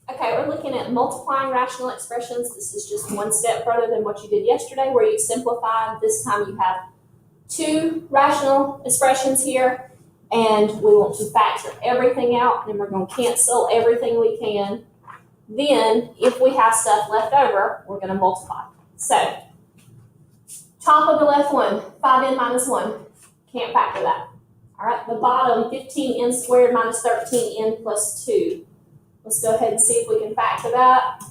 Okay, we're looking at multiplying rational expressions. This is just one step further than what you did yesterday, where you simplify. This time you have two rational expressions here, and we want to factor everything out, and we're going to cancel everything we can. Then, if we have stuff left over, we're going to multiply. So, top of the left one, 5n minus 1. Can't factor that. All right, the bottom, 15n squared minus 13n plus 2. Let's go ahead and see if we can factor that.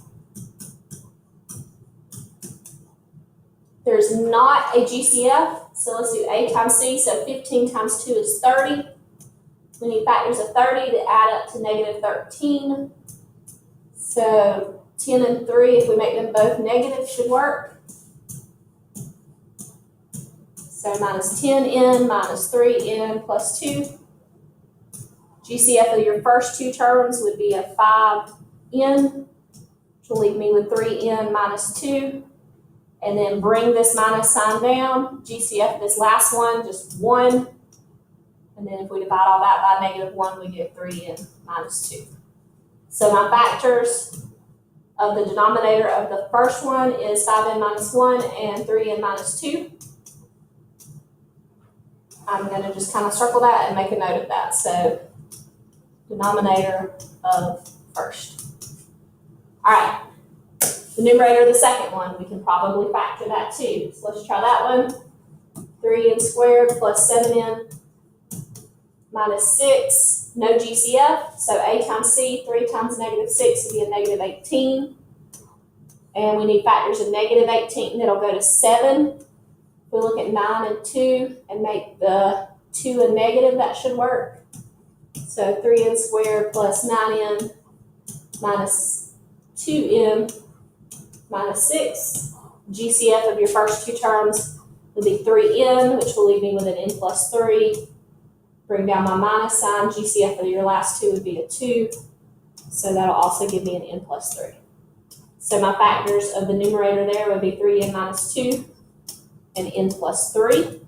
There's not a GCF, so let's do a times c, so 15 times 2 is 30. We need factors of 30 to add up to negative 13. So 10 and 3, if we make them both negative, should work. So minus 10n minus 3n plus 2. GCF of your first two terms would be a 5n, which will leave me with 3n minus 2. And then bring this minus sign down. GCF of this last one, just 1. And then if we divide all that by negative 1, we get 3n minus 2. So my factors of the denominator of the first one is 5n minus 1 and 3n minus 2. I'm going to just kind of circle that and make a note of that. So denominator of first. All right, the numerator of the second one, we can probably factor that too. So let's try that one. 3n squared plus 7n minus 6, no GCF, so a times c, 3 times negative 6 would be a negative 18. And we need factors of negative 18, that'll go to 7. If we look at 9 and 2 and make the 2 a negative, that should work. So 3n squared plus 9n minus 2n minus 6. GCF of your first two terms would be 3n, which will leave me with an n plus 3. Bring down my minus sign. GCF of your last two would be a 2. So that'll also give me an n plus 3. So my factors of the numerator there would be 3n minus 2 and n plus 3.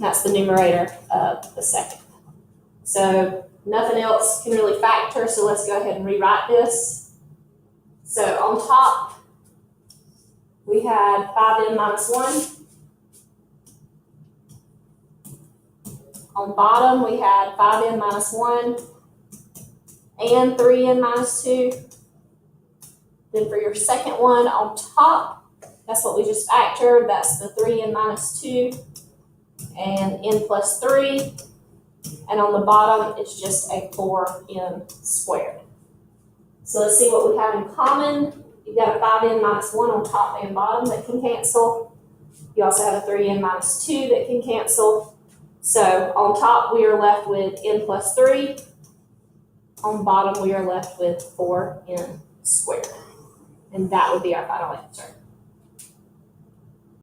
That's the numerator of the second. So nothing else can really factor, so let's go ahead and rewrite this. So on top, we had 5n minus 1. On bottom, we had 5n minus 1 and 3n minus 2. Then for your second one on top, that's what we just factored. That's the 3n minus 2 and n plus 3. And on the bottom, it's just a 4n squared. So let's see what we have in common. You've got a 5n minus 1 on top and bottom that can cancel. You also have a 3n minus 2 that can cancel. So on top, we are left with n plus 3. On bottom, we are left with 4n squared. And that would be our final answer.